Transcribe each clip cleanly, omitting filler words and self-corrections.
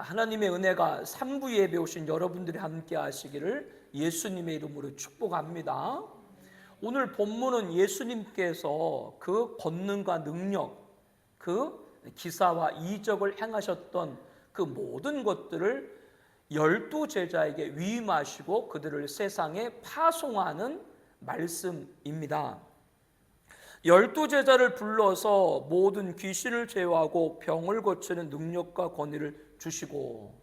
하나님의 은혜가 3부 예배 오신 여러분들이 함께 하시기를 예수님의 이름으로 축복합니다. 오늘 본문은 예수님께서 그 권능과 능력, 그 기사와 이적을 행하셨던 그 모든 것들을 12제자에게 위임하시고 그들을 세상에 파송하는 말씀입니다. 12제자를 불러서 모든 귀신을 제어하고 병을 고치는 능력과 권위를 주시고,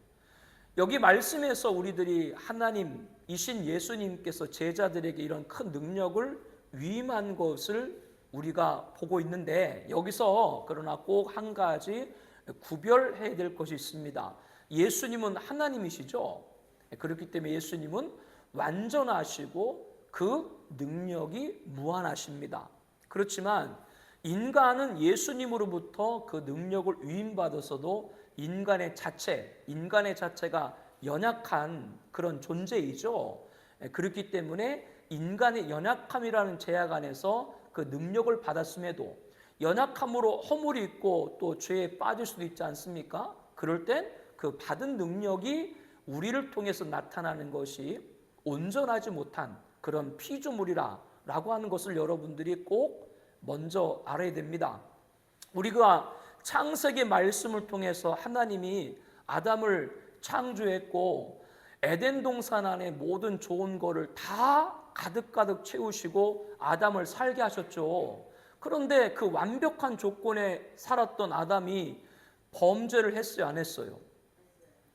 여기 말씀에서 우리들이 하나님이신 예수님께서 제자들에게 이런 큰 능력을 위임한 것을 우리가 보고 있는데, 여기서 그러나 꼭 한 가지 구별해야 될 것이 있습니다. 예수님은 하나님이시죠. 그렇기 때문에 예수님은 완전하시고 그 능력이 무한하십니다. 그렇지만 인간은 예수님으로부터 그 능력을 위임받았어도 인간의 자체가 연약한 그런 존재이죠. 그렇기 때문에 인간의 연약함이라는 제약 안에서 그 능력을 받았음에도 연약함으로 허물이 있고 또 죄에 빠질 수도 있지 않습니까? 그럴 땐 그 받은 능력이 우리를 통해서 나타나는 것이 온전하지 못한 그런 피조물이라고 하는 것을 여러분들이 꼭 먼저 알아야 됩니다. 우리가 창세기 말씀을 통해서 하나님이 아담을 창조했고 에덴 동산 안에 모든 좋은 거를 다 가득가득 채우시고 아담을 살게 하셨죠. 그런데 그 완벽한 조건에 살았던 아담이 범죄를 했어요, 안 했어요?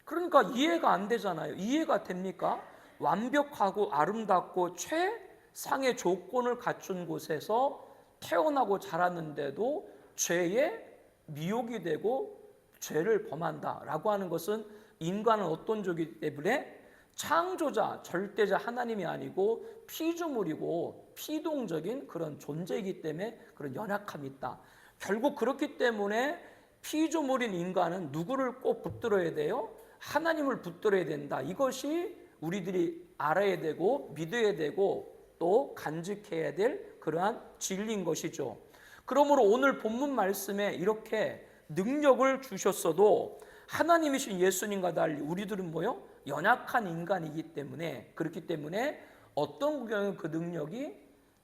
그러니까 이해가 안 되잖아요. 이해가 됩니까? 완벽하고 아름답고 최상의 조건을 갖춘 곳에서 태어나고 자랐는데도 죄에 미혹이 되고 죄를 범한다라고 하는 것은 인간은 어떤 종이기 때문에 창조자, 절대자 하나님이 아니고 피조물이고 피동적인 그런 존재이기 때문에 그런 연약함이 있다. 결국 그렇기 때문에 피조물인 인간은 누구를 꼭 붙들어야 돼요? 하나님을 붙들어야 된다. 이것이 우리들이 알아야 되고 믿어야 되고 또 간직해야 될 그러한 진리인 것이죠. 그러므로 오늘 본문 말씀에 이렇게 능력을 주셨어도 하나님이신 예수님과 달리 우리들은 뭐요? 연약한 인간이기 때문에, 그렇기 때문에 어떤 경우는 그 능력이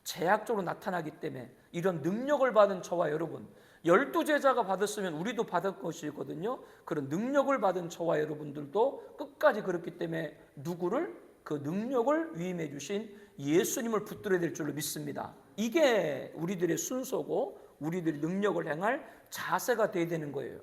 제약적으로 나타나기 때문에 이런 능력을 받은 저와 여러분, 12제자가 받았으면 우리도 받을 것이거든요. 그런 능력을 받은 저와 여러분들도 끝까지 그렇기 때문에 누구를? 그 능력을 위임해 주신 예수님을 붙들어야 될 줄로 믿습니다. 이게 우리들의 순서고 우리들이 능력을 행할 자세가 되어야 되는 거예요.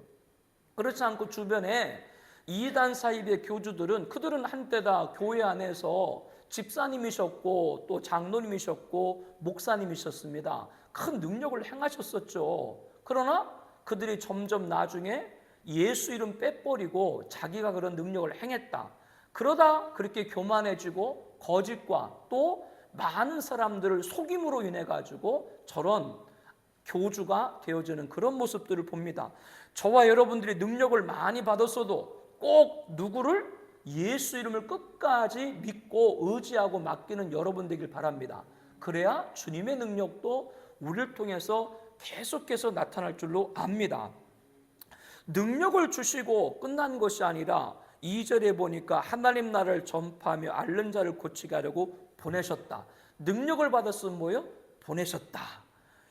그렇지 않고 주변에 이단 사입의 교주들은 그들은 한때 다 교회 안에서 집사님이셨고 또 장로님이셨고 목사님이셨습니다. 큰 능력을 행하셨었죠. 그러나 그들이 점점 나중에 예수 이름 빼버리고 자기가 그런 능력을 행했다. 그러다 그렇게 교만해지고 거짓과 또 많은 사람들을 속임으로 인해 가지고 저런 교주가 되어지는 그런 모습들을 봅니다. 저와 여러분들이 능력을 많이 받았어도 꼭 누구를? 예수 이름을 끝까지 믿고 의지하고 맡기는 여러분 되길 바랍니다. 그래야 주님의 능력도 우리를 통해서 계속해서 나타날 줄로 압니다. 능력을 주시고 끝난 것이 아니라 2절에 보니까 하나님 나라를 전파하며 앓는 자를 고치게 하려고 보내셨다. 능력을 받았으면 뭐예요? 보내셨다.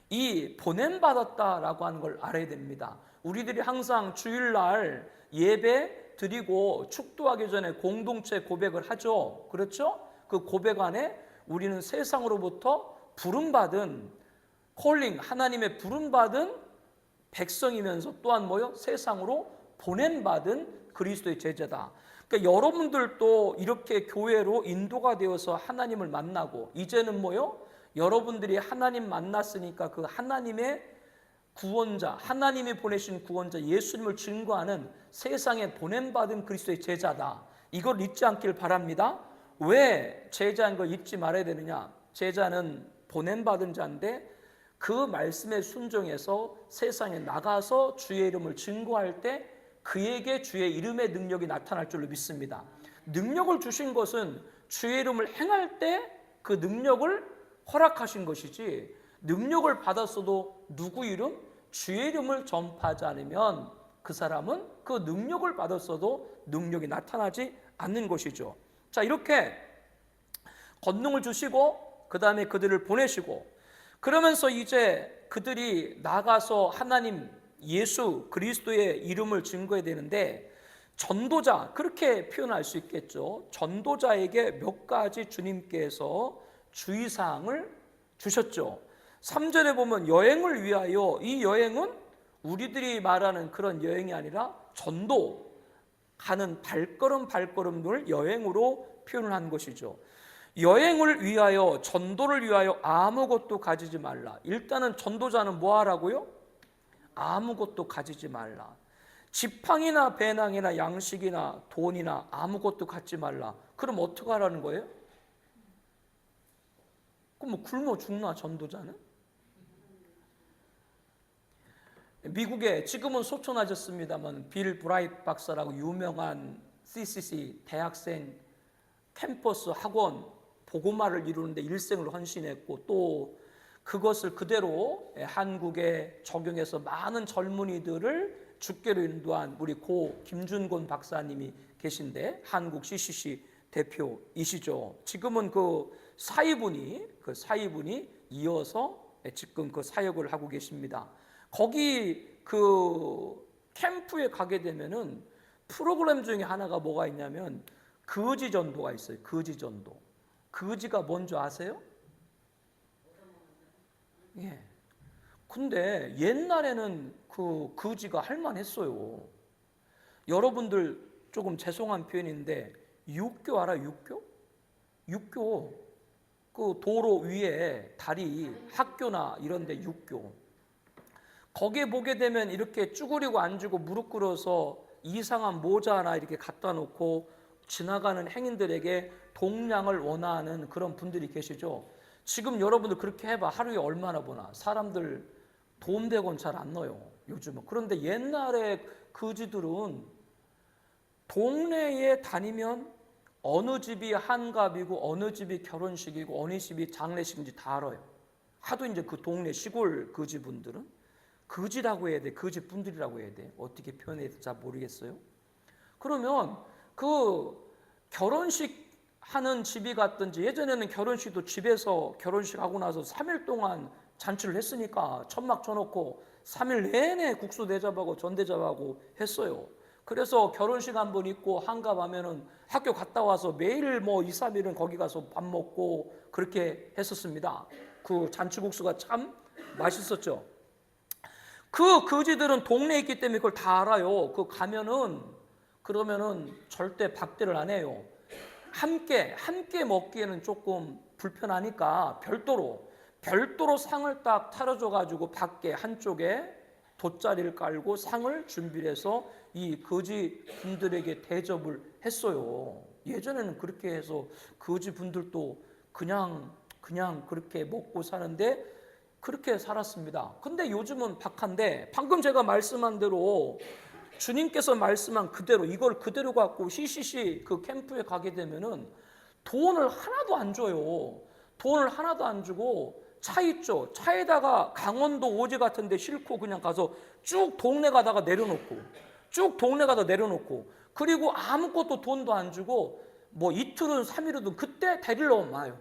이 보냄받았다라고 하는 걸 알아야 됩니다. 우리들이 항상 주일날 예배 드리고 축도하기 전에 공동체 고백을 하죠. 그렇죠? 그 고백 안에 우리는 세상으로부터 부름받은 콜링, 하나님의 부름받은 백성이면서 또한 뭐요? 세상으로 보냄받은 그리스도의 제자다. 그러니까 여러분들도 이렇게 교회로 인도가 되어서 하나님을 만나고 이제는 뭐요? 여러분들이 하나님 만났으니까 그 하나님의 구원자, 하나님이 보내신 구원자 예수님을 증거하는 세상에 보냄받은 그리스도의 제자다. 이걸 잊지 않길 바랍니다. 왜 제자인 걸 잊지 말아야 되느냐? 제자는 보냄받은 자인데 그 말씀에 순종해서 세상에 나가서 주의 이름을 증거할 때 그에게 주의 이름의 능력이 나타날 줄로 믿습니다. 능력을 주신 것은 주의 이름을 행할 때 그 능력을 허락하신 것이지, 능력을 받았어도 누구 이름? 주의 이름을 전파하지 않으면 그 사람은 그 능력을 받았어도 능력이 나타나지 않는 것이죠. 자, 이렇게 권능을 주시고 그 다음에 그들을 보내시고 그러면서 이제 그들이 나가서 하나님 예수 그리스도의 이름을 증거해야 되는데 전도자, 그렇게 표현할 수 있겠죠. 전도자에게 몇 가지 주님께서 주의사항을 주셨죠. 3절에 보면 여행을 위하여, 이 여행은 우리들이 말하는 그런 여행이 아니라 전도, 가는 발걸음을 여행으로 표현을 한 것이죠. 여행을 위하여, 전도를 위하여 아무것도 가지지 말라. 일단은 전도자는 뭐 하라고요? 아무것도 가지지 말라. 지팡이나 배낭이나 양식이나 돈이나 아무것도 갖지 말라. 그럼 어떻게 하라는 거예요? 그럼 뭐 굶어 죽나 전도자는? 미국에 지금은 소천하셨습니다만 빌 브라이트 박사라고 유명한 CCC 대학생 캠퍼스 학원 복음화를 이루는데 일생을 헌신했고 또 그것을 그대로 한국에 적용해서 많은 젊은이들을 주께로 인도한 우리 고 김준곤 박사님이 계신데 한국 CCC 대표이시죠. 지금은 그 사위분이 이어서 지금 그 사역을 하고 계십니다. 거기 그 캠프에 가게 되면은 프로그램 중에 하나가 뭐가 있냐면 거지 전도가 있어요. 거지 전도. 거지가 뭔지 아세요? 예. 근데 옛날에는 그 거지가 할만했어요. 여러분들 조금 죄송한 표현인데 육교 알아? 육교 그 도로 위에 다리 학교나 이런 데 육교 거기에 보게 되면 이렇게 쭈그리고 앉고 무릎 꿇어서 이상한 모자 하나 이렇게 갖다 놓고 지나가는 행인들에게 동량을 원하는 그런 분들이 계시죠. 지금 여러분들 그렇게 해봐. 하루에 얼마나 보나. 사람들 돈 100원 잘 안 넣어요 요즘은. 그런데 옛날에 거지들은 동네에 다니면 어느 집이 한갑이고 어느 집이 결혼식이고 어느 집이 장례식인지 다 알아요. 하도 이제 그 동네 시골 거지분들은 거지라고 해야 돼, 거지분들이라고 해야 돼, 어떻게 표현해야 될지 잘 모르겠어요. 그러면 그 결혼식 하는 집이 갔든지 예전에는 결혼식도 집에서 결혼식 하고 나서 3일 동안 잔치를 했으니까 천막 쳐놓고 3일 내내 국수 대접하고 전대접하고 했어요. 그래서 결혼식 한 번 있고 한갑하면은 학교 갔다 와서 매일 뭐 2, 3일은 거기 가서 밥 먹고 그렇게 했었습니다. 그 잔치국수가 참 맛있었죠. 그 거지들은 동네에 있기 때문에 그걸 다 알아요. 그 가면은 그러면은 절대 박대를 안 해요. 함께 먹기에는 조금 불편하니까 별도로 상을 딱 차려줘 가지고 밖에 한쪽에 돗자리를 깔고 상을 준비를 해서 이 거지 분들에게 대접을 했어요. 예전에는 그렇게 해서 거지 분들도 그냥 그렇게 먹고 사는데 그렇게 살았습니다. 근데 요즘은 박한데 방금 제가 말씀한 대로 주님께서 말씀한 그대로 이걸 그대로 갖고 CCC 그 캠프에 가게 되면은 돈을 하나도 안 줘요. 돈을 하나도 안 주고 차 있죠. 차에다가 강원도 오지 같은 데 싣고 그냥 가서 쭉 동네 가다가 내려놓고 그리고 아무것도 돈도 안 주고 뭐 이틀은 3일이든 그때 데리러 와요.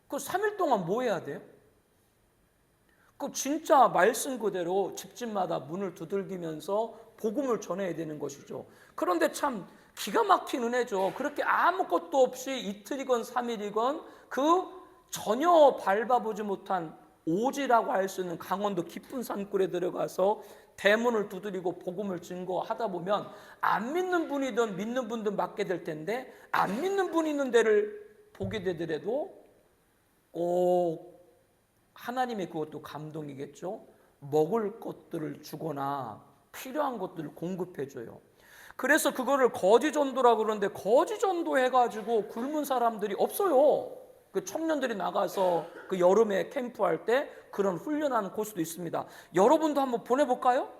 그 3일 동안 뭐 해야 돼요? 그 진짜 말씀 그대로 집집마다 문을 두들기면서 복음을 전해야 되는 것이죠. 그런데 참 기가 막힌 은혜죠. 그렇게 아무것도 없이 이틀이건 3일이건 그 전혀 밟아보지 못한 오지라고 할 수 있는 강원도 깊은 산골에 들어가서 대문을 두드리고 복음을 증거하다 보면 안 믿는 분이든 믿는 분든 맡게 될 텐데 안 믿는 분이 있는 데를 보게 되더라도 꼭 하나님의 그것도 감동이겠죠. 먹을 것들을 주거나 필요한 것들을 공급해줘요. 그래서 그거를 거지전도라고 그러는데 거지전도 해가지고 굶은 사람들이 없어요. 그 청년들이 나가서 그 여름에 캠프할 때 그런 훈련하는 코스도 있습니다. 여러분도 한번 보내볼까요?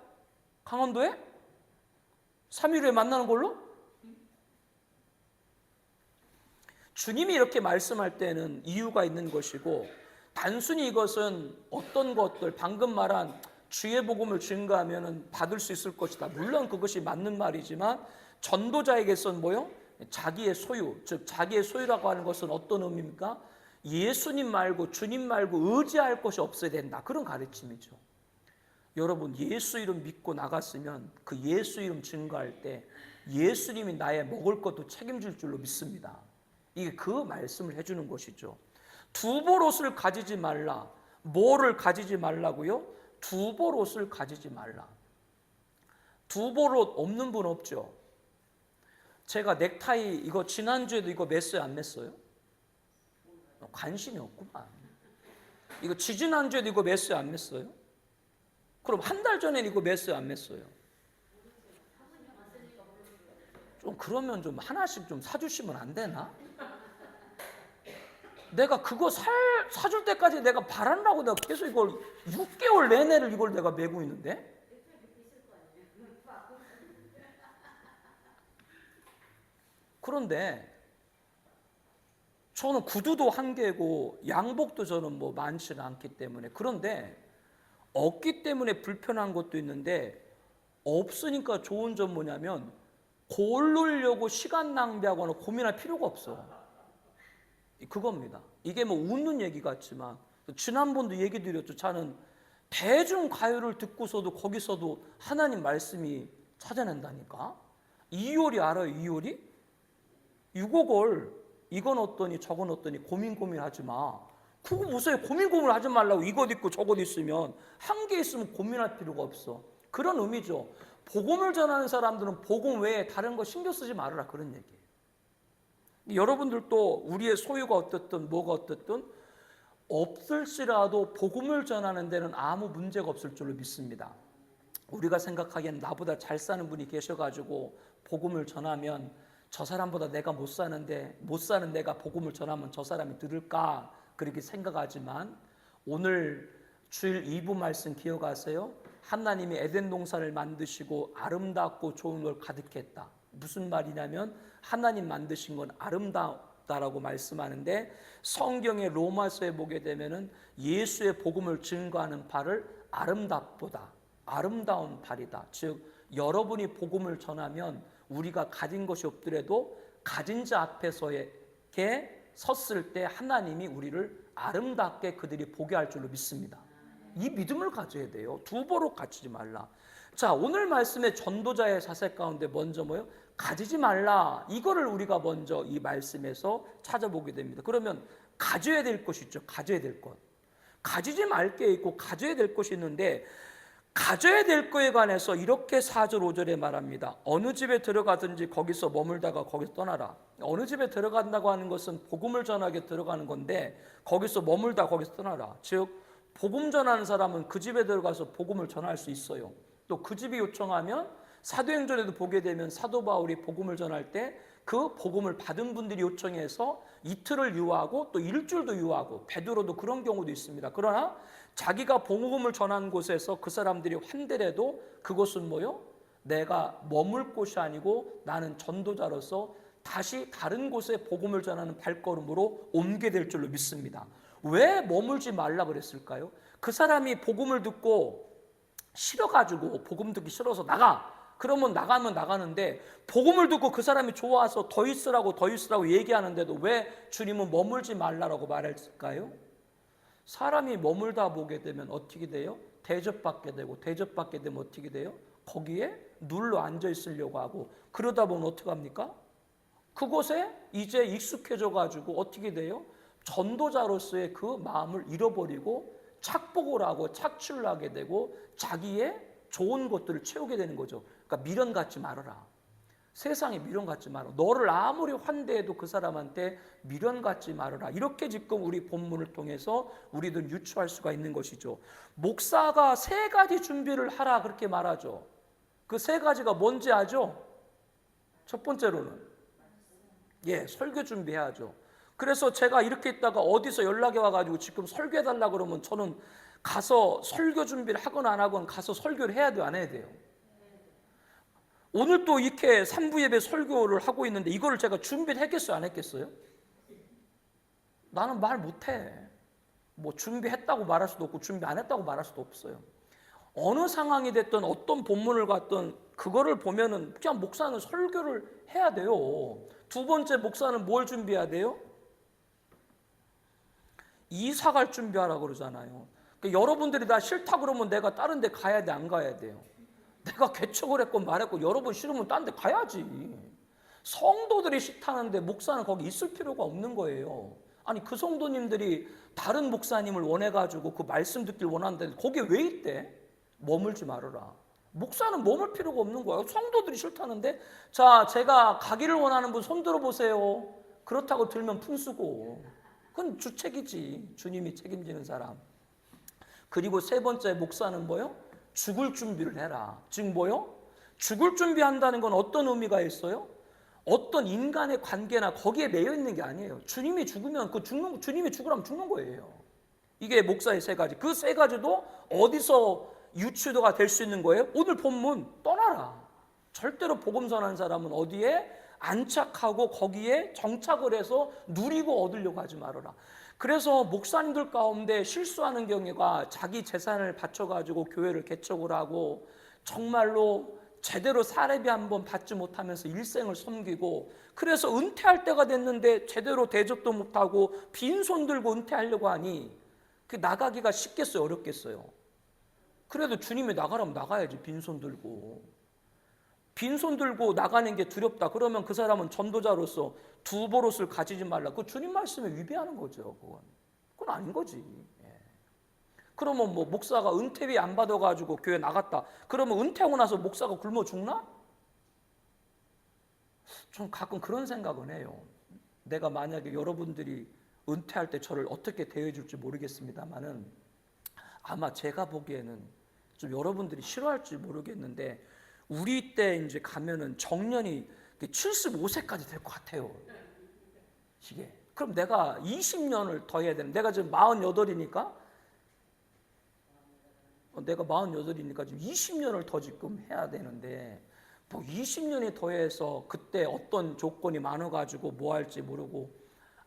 강원도에? 3일 후에 만나는 걸로? 주님이 이렇게 말씀할 때는 이유가 있는 것이고 단순히 이것은 어떤 것들 방금 말한 주의 복음을 증거하면 받을 수 있을 것이다. 물론 그것이 맞는 말이지만 전도자에게서는 뭐요? 자기의 소유, 즉 자기의 소유라고 하는 것은 어떤 의미입니까? 예수님 말고 주님 말고 의지할 것이 없어야 된다. 그런 가르침이죠. 여러분 예수 이름 믿고 나갔으면 그 예수 이름 증거할 때 예수님이 나의 먹을 것도 책임질 줄로 믿습니다. 이게 그 말씀을 해주는 것이죠. 두 벌 옷을 가지지 말라. 뭐를 가지지 말라고요? 두 벌 옷을 가지지 말라. 두 벌 옷 없는 분 없죠? 제가 넥타이 이거 지난주에도 이거 맸어요 안 맸어요? 관심이 없구만. 이거 지지난주에도 이거 맸어요 안 맸어요? 그럼 한 달 전에 이거 맸어요 안 맸어요? 좀 그러면 좀 하나씩 좀 사주시면 안 되나? 내가 그거 사줄 때까지 내가 바라려고 내가 계속 이걸 6개월 내내를 이걸 내가 메고 있는데? 그런데 저는 구두도 한 개고 양복도 저는 뭐 많지는 않기 때문에, 그런데 없기 때문에 불편한 것도 있는데 없으니까 좋은 점 뭐냐면 고르려고 시간 낭비하거나 고민할 필요가 없어. 그겁니다. 이게 뭐 웃는 얘기 같지만 지난번도 얘기 드렸죠. 저는 대중 가요를 듣고서도 거기서도 하나님 말씀이 찾아낸다니까. 이효리 알아요? 이효리? 유곡을 이건 어떠니 저건 어떠니 고민하지 마. 그거 무슨 고민을 하지 말라고. 이것 있고 저것 있으면 한 개 있으면 고민할 필요가 없어. 그런 의미죠. 복음을 전하는 사람들은 복음 외에 다른 거 신경 쓰지 말아라, 그런 얘기예요. 여러분들도 우리의 소유가 어떻든 뭐가 어떻든 없을지라도 복음을 전하는 데는 아무 문제가 없을 줄로 믿습니다. 우리가 생각하기엔 나보다 잘 사는 분이 계셔가지고 복음을 전하면 저 사람보다 내가 못 사는 내가 복음을 전하면 저 사람이 들을까 그렇게 생각하지만, 오늘 주일 2부 말씀 기억하세요? 하나님이 에덴 동산을 만드시고 아름답고 좋은 걸 가득했다. 무슨 말이냐면 하나님 만드신 건 아름답다라고 말씀하는데, 성경의 로마서에 보게 되면은 예수의 복음을 증거하는 바를 아름답보다 아름다운 발이다. 즉 여러분이 복음을 전하면 우리가 가진 것이 없더라도 가진 자 앞에서에 섰을 때 하나님이 우리를 아름답게 그들이 보게 할 줄로 믿습니다. 이 믿음을 가져야 돼요. 두 벌 갖추지 말라. 자, 오늘 말씀의 전도자의 자세 가운데 먼저 뭐요? 가지지 말라. 이거를 우리가 먼저 이 말씀에서 찾아보게 됩니다. 그러면 가져야 될 것이 있죠. 가져야 될 것. 가지지 말 게 있고 가져야 될 것이 있는데, 가져야 될 거에 관해서 이렇게 4절 5절에 말합니다. 어느 집에 들어가든지 거기서 머물다가 거기서 떠나라. 어느 집에 들어간다고 하는 것은 복음을 전하게 들어가는 건데 거기서 머물다 거기서 떠나라. 즉 복음 전하는 사람은 그 집에 들어가서 복음을 전할 수 있어요. 또 그 집이 요청하면 사도행전에도 보게 되면 사도 바울이 복음을 전할 때 그 복음을 받은 분들이 요청해서 이틀을 유하고 또 일주일도 유하고, 베드로도 그런 경우도 있습니다. 그러나 자기가 복음을 전한 곳에서 그 사람들이 환대해도 그것은 뭐요? 내가 머물 곳이 아니고 나는 전도자로서 다시 다른 곳에 복음을 전하는 발걸음으로 옮게 될 줄로 믿습니다. 왜 머물지 말라 그랬을까요? 그 사람이 복음을 듣고 싫어가지고 복음 듣기 싫어서 나가. 그러면 나가면 나가는데 복음을 듣고 그 사람이 좋아서 더 있으라고 얘기하는데도 왜 주님은 머물지 말라라고 말했을까요? 사람이 머물다 보게 되면 어떻게 돼요? 대접받게 되고, 대접받게 되면 어떻게 돼요? 거기에 눌러 앉아 있으려고 하고, 그러다 보면 어떻게 합니까? 그곳에 이제 익숙해져 가지고 어떻게 돼요? 전도자로서의 그 마음을 잃어버리고 착복을 하고 착취를 하게 되고 자기의 좋은 것들을 채우게 되는 거죠. 그러니까 미련 갖지 말아라. 세상에 미련 갖지 말아. 너를 아무리 환대해도 그 사람한테 미련 갖지 말아라. 이렇게 지금 우리 본문을 통해서 우리들 유추할 수가 있는 것이죠. 목사가 3가지 준비를 하라 그렇게 말하죠. 그 3가지가 뭔지 아죠? 첫 번째로는 설교 준비해야죠. 그래서 제가 이렇게 있다가 어디서 연락이 와가지고 지금 설교해달라 그러면 저는 가서 설교 준비를 하거나 안 하거나 가서 설교를 해야 돼요, 안 해야 돼요? 오늘 또 이렇게 3부 예배 설교를 하고 있는데 이거를 제가 준비를 했겠어요, 안 했겠어요? 나는 말 못해. 뭐 준비했다고 말할 수도 없고 준비 안 했다고 말할 수도 없어요. 어느 상황이 됐든 어떤 본문을 갔든 그거를 보면은 그냥 목사는 설교를 해야 돼요. 두 번째, 목사는 뭘 준비해야 돼요? 이사 갈 준비하라고 그러잖아요. 그러니까 여러분들이 나 싫다 그러면 내가 다른 데 가야 돼, 안 가야 돼요? 내가 개척을 했고 말했고 여러분 싫으면 딴 데 가야지. 성도들이 싫다는데 목사는 거기 있을 필요가 없는 거예요. 아니 그 성도님들이 다른 목사님을 원해가지고 그 말씀 듣길 원하는데 거기에 왜 있대? 머물지 말아라. 목사는 머물 필요가 없는 거야. 성도들이 싫다는데 자, 제가 가기를 원하는 분 손 들어보세요. 그렇다고 들면 푼수고 그건 주책이지. 주님이 책임지는 사람. 그리고 세 번째, 목사는 뭐요? 죽을 준비를 해라. 즉 뭐요? 죽을 준비한다는 건 어떤 의미가 있어요? 어떤 인간의 관계나 거기에 매여 있는 게 아니에요. 주님이 죽으면 주님이 죽으라면 죽는 거예요. 이게 목사의 세 가지. 그 세 가지도 어디서 유추도가 될 수 있는 거예요? 오늘 본문 떠나라. 절대로 복음 전하는 사람은 어디에 안착하고 거기에 정착을 해서 누리고 얻으려고 하지 말아라. 그래서 목사님들 가운데 실수하는 경우가 자기 재산을 바쳐가지고 교회를 개척을 하고 정말로 제대로 사례비 한번 받지 못하면서 일생을 섬기고 그래서 은퇴할 때가 됐는데 제대로 대접도 못하고 빈손 들고 은퇴하려고 하니 그 나가기가 쉽겠어요? 어렵겠어요? 그래도 주님이 나가라면 나가야지. 빈손 들고 나가는 게 두렵다. 그러면 그 사람은 전도자로서 두 버릇을 가지지 말라. 그 주님 말씀에 위배하는 거죠. 그건 아닌 거지. 그러면 뭐 목사가 은퇴비 안 받아가지고 교회 나갔다. 그러면 은퇴하고 나서 목사가 굶어 죽나? 전 가끔 그런 생각은 해요. 내가 만약에 여러분들이 은퇴할 때 저를 어떻게 대해줄지 모르겠습니다만은 아마 제가 보기에는 좀 여러분들이 싫어할지 모르겠는데 우리 때 이제 가면은 정년이 75세까지 될 것 같아요. 이게. 그럼 내가 20년을 더 해야 되는. 내가 지금 48이니까 내가 48이니까 지금 20년을 더 지금 해야 되는데 뭐 20년이 더해서 그때 어떤 조건이 많아가지고 뭐 할지 모르고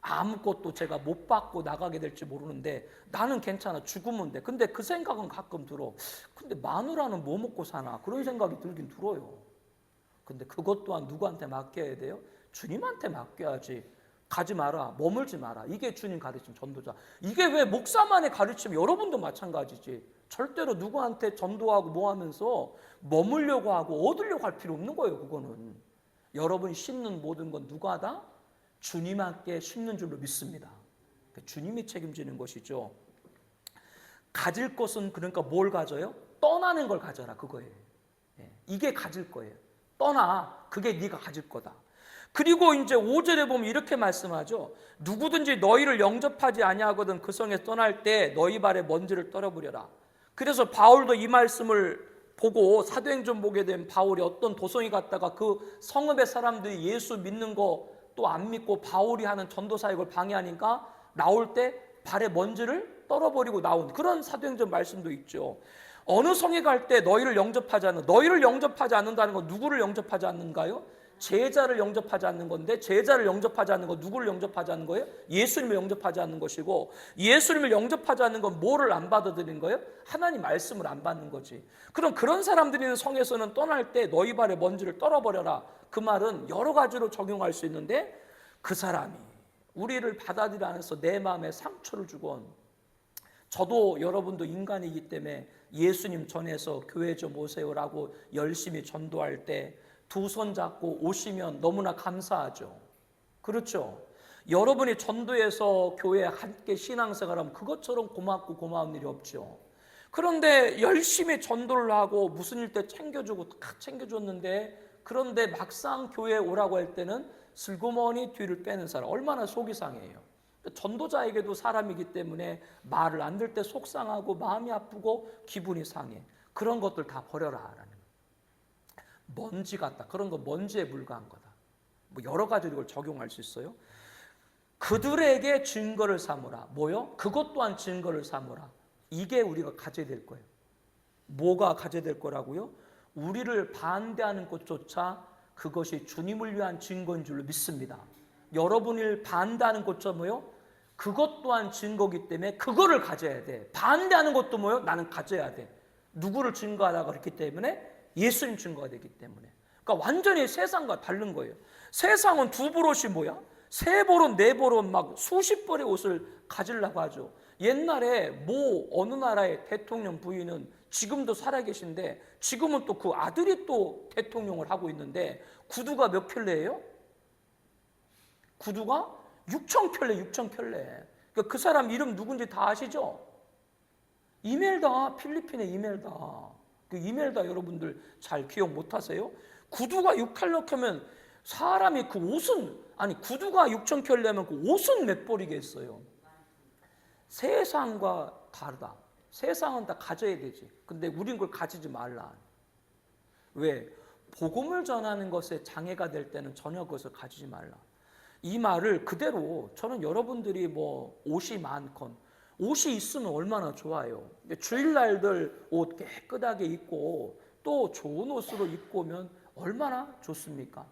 아무것도 제가 못 받고 나가게 될지 모르는데 나는 괜찮아. 죽으면 돼. 근데 그 생각은 가끔 들어. 근데 마누라는 뭐 먹고 사나? 그런 생각이 들긴 들어요. 근데 그것 또한 누구한테 맡겨야 돼요? 주님한테 맡겨야지. 가지 마라. 머물지 마라. 이게 주님 가르침 전도자. 이게 왜 목사만의 가르침? 여러분도 마찬가지지. 절대로 누구한테 전도하고 뭐 하면서 머물려고 하고 얻으려고 할 필요 없는 거예요. 그거는. 여러분이 심는 모든 건 누가 하다? 주님께 심는 줄로 믿습니다. 주님이 책임지는 것이죠. 가질 것은 그러니까 뭘 가져요? 떠나는 걸 가져라. 그거예요. 이게 가질 거예요. 떠나. 그게 네가 가질 거다. 그리고 이제 5절에 보면 이렇게 말씀하죠. 누구든지 너희를 영접하지 아니하거든 그 성에서 떠날 때 너희 발에 먼지를 떨어버려라. 그래서 바울도 이 말씀을 보고 사도행전 보게 된 바울이 어떤 도성에 갔다가 그 성읍의 사람들이 예수 믿는 거 또 안 믿고 바울이 하는 전도 사역을 방해하니까 나올 때 발에 먼지를 떨어버리고 나온 그런 사도행전 말씀도 있죠. 어느 성에 갈 때 너희를 영접하지 않는다는 건 누구를 영접하지 않는가요? 제자를 영접하지 않는 건데 제자를 영접하지 않는 건 누구를 영접하지 않는 거예요? 예수님을 영접하지 않는 것이고 예수님을 영접하지 않는 건 뭐를 안 받아들이는 거예요? 하나님 말씀을 안 받는 거지. 그럼 그런 사람들이 있는 성에서는 떠날 때 너희 발에 먼지를 떨어버려라. 그 말은 여러 가지로 적용할 수 있는데 그 사람이 우리를 받아들이지 않아서 내 마음에 상처를 주건 저도 여러분도 인간이기 때문에 예수님 전해서 교회 좀 오세요라고 열심히 전도할 때 두 손 잡고 오시면 너무나 감사하죠. 그렇죠? 여러분이 전도해서 교회에 함께 신앙생활하면 그것처럼 고맙고 고마운 일이 없죠. 그런데 열심히 전도를 하고 무슨 일 때 챙겨주고 다 챙겨줬는데 그런데 막상 교회에 오라고 할 때는 슬그머니 뒤를 빼는 사람 얼마나 속이 상해요. 전도자에게도 사람이기 때문에 말을 안 들 때 속상하고 마음이 아프고 기분이 상해. 그런 것들 다 버려라. 먼지 같다. 그런 거 먼지에 불과한 거다. 뭐 여러 가지로 이걸 적용할 수 있어요. 그들에게 증거를 삼으라. 뭐요? 그것 또한 증거를 삼으라. 이게 우리가 가져야 될 거예요. 뭐가 가져야 될 거라고요? 우리를 반대하는 것조차 그것이 주님을 위한 증거인 줄로 믿습니다. 여러분을 반대하는 것조차 뭐요? 그것 또한 증거이기 때문에 그거를 가져야 돼. 반대하는 것도 뭐요? 나는 가져야 돼. 누구를 증거하다가 그렇기 때문에? 예수님 증거가 되기 때문에. 그러니까 완전히 세상과 다른 거예요. 세상은 두 벌옷이 뭐야? 세 벌옷, 네 벌옷 막 수십 벌의 옷을 가지려고 하죠. 옛날에 어느 나라의 대통령 부인은 지금도 살아계신데 지금은 또 그 아들이 또 대통령을 하고 있는데 구두가 몇 켤레예요? 구두가 6,000켤레, 6,000켤레. 그러니까 그 사람 이름 누군지 다 아시죠? 이멜다, 필리핀의 이멜다. 그 이멜다 여러분들 잘 기억 못 하세요? 구두가 6켤레면 사람이 그 옷은, 아니 구두가 6,000켤레면 그 옷은 몇 벌이겠어요? 세상과 다르다. 세상은 다 가져야 되지. 근데 우린 그걸 가지지 말라. 왜? 복음을 전하는 것에 장애가 될 때는 전혀 그것을 가지지 말라. 이 말을 그대로 저는 여러분들이 옷이 많건 옷이 있으면 얼마나 좋아요. 주일날들 옷 깨끗하게 입고 또 좋은 옷으로 입고 오면 얼마나 좋습니까?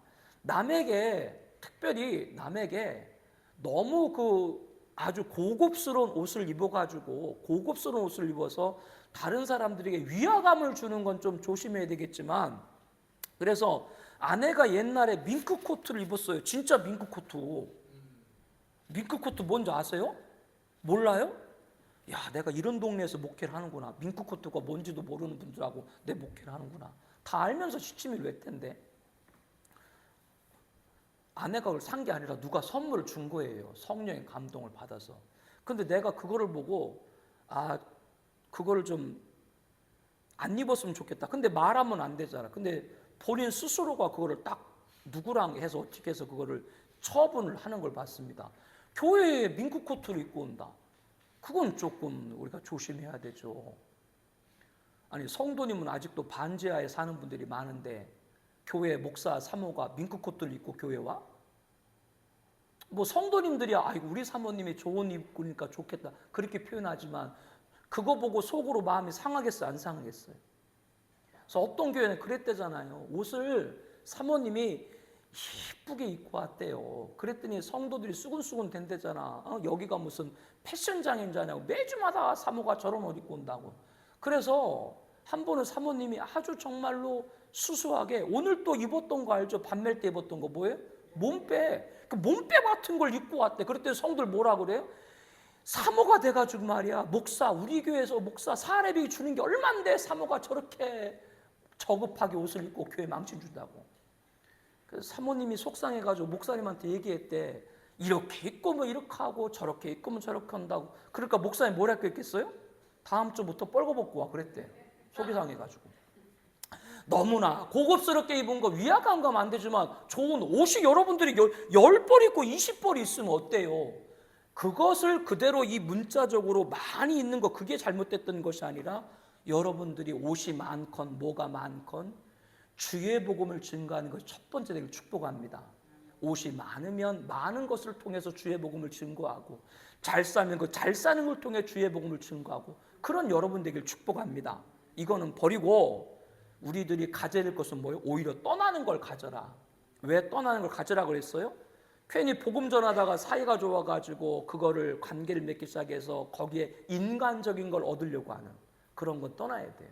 특별히 남에게 너무 아주 고급스러운 옷을 입어가지고 고급스러운 옷을 입어서 다른 사람들에게 위화감을 주는 건 좀 조심해야 되겠지만, 그래서 아내가 옛날에 밍크 코트를 입었어요. 진짜 밍크 코트. 밍크 코트 뭔지 아세요? 몰라요? 야, 내가 이런 동네에서 목회를 하는구나. 밍크 코트가 뭔지도 모르는 분들하고 내 목회를 하는구나. 다 알면서 시침이 왜 텐데? 아내가 그걸 산 게 아니라 누가 선물을 준 거예요. 성령의 감동을 받아서. 근데 내가 그거를 보고 그거를 좀 안 입었으면 좋겠다. 근데 말하면 안 되잖아. 근데 본인 스스로가 그거를 딱 누구랑 해서 어떻게 해서 그거를 처분을 하는 걸 봤습니다. 교회에 밍크 코트를 입고 온다. 그건 조금 우리가 조심해야 되죠. 아니 성도님은 아직도 반지하에 사는 분들이 많은데 교회 목사 사모가 밍크 코트를 입고 교회 와? 성도님들이야 아이고 우리 사모님이 좋은 입구니까 좋겠다 그렇게 표현하지만 그거 보고 속으로 마음이 상하겠어요? 안 상하겠어요? 그래서 어떤 교회는 그랬대잖아요. 옷을 사모님이 이쁘게 입고 왔대요. 그랬더니 성도들이 수근수근 된대잖아. 여기가 무슨 패션장인 줄 아냐고. 매주마다 사모가 저런 옷 입고 온다고. 그래서 한 번은 사모님이 아주 정말로 수수하게 오늘 또 입었던 거 알죠? 밤멜 때 입었던 거 뭐예요? 몸빼. 그 몸빼 같은 걸 입고 왔대. 그랬더니 성도들 뭐라 그래요? 사모가 돼가지고 말이야. 목사, 우리 교회에서 목사 사례비 주는 게 얼만데 사모가 저렇게 저급하게 옷을 입고 교회 망신 준다고. 그래서 사모님이 속상해가지고 목사님한테 얘기했대. 이렇게 입고 이렇게 하고 저렇게 입고 저렇게 한다고. 그러니까 목사님 뭐라 했겠어요? 다음 주부터 뻘거벗고 와 그랬대. 속이 상해가지고. 너무나 고급스럽게 입은 거 위화감 가면 안 되지만 좋은 옷이 여러분들이 10벌 입고 20벌 있으면 어때요? 그것을 그대로 이 문자적으로 많이 있는 거 그게 잘못됐던 것이 아니라 여러분들이 옷이 많건 뭐가 많건 주의 복음을 증거하는 것이 첫 번째 되길 축복합니다. 옷이 많으면 많은 것을 통해서 주의 복음을 증거하고 잘 사는 걸 통해 주의 복음을 증거하고 그런 여러분 되길 축복합니다. 이거는 버리고 우리들이 가져야 될 것은 뭐예요? 오히려 떠나는 걸 가져라. 왜 떠나는 걸 가져라 그랬어요? 괜히 복음 전하다가 사이가 좋아가지고 그거를 관계를 맺기 시작해서 거기에 인간적인 걸 얻으려고 하는 그런 건 떠나야 돼요.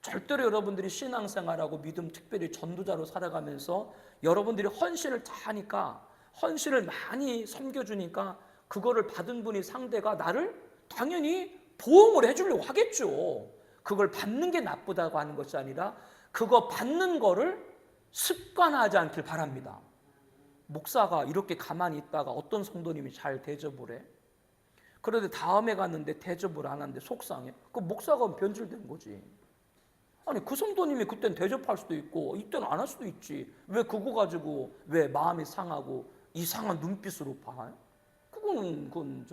절대로 여러분들이 신앙생활하고 믿음 특별히 전도자로 살아가면서 여러분들이 헌신을 다 하니까 헌신을 많이 섬겨주니까 그거를 받은 분이 상대가 나를 당연히 보응을 해주려고 하겠죠. 그걸 받는 게 나쁘다고 하는 것이 아니라 그거 받는 거를 습관화하지 않길 바랍니다. 목사가 이렇게 가만히 있다가 어떤 성도님이 잘 대접을 해. 그런데 다음에 갔는데 대접을 안 하는데 속상해. 그 목사가 변질된 거지. 아니 그 성도님이 그땐 대접할 수도 있고 이때는 안 할 수도 있지. 왜 그거 가지고 왜 마음이 상하고 이상한 눈빛으로 봐요? 그건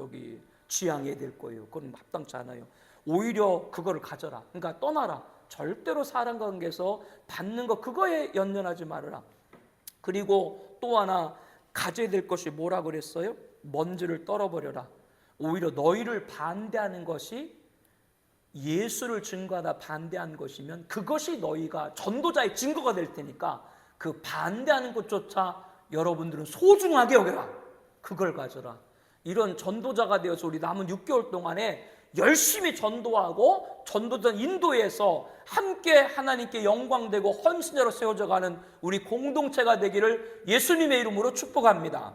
지양해야 될 거예요. 그건 합당치 않아요. 오히려 그거를 가져라. 그러니까 떠나라. 절대로 사람 관계에서 받는 거 그거에 연연하지 말아라. 그리고 또 하나 가져야 될 것이 뭐라 그랬어요? 먼지를 떨어버려라. 오히려 너희를 반대하는 것이 예수를 증거하다 반대한 것이면 그것이 너희가 전도자의 증거가 될 테니까 그 반대하는 것조차 여러분들은 소중하게 여겨라. 그걸 가져라. 이런 전도자가 되어서 우리 남은 6개월 동안에 열심히 전도하고 전도전 인도에서 함께 하나님께 영광되고 헌신자로 세워져 가는 우리 공동체가 되기를 예수님의 이름으로 축복합니다.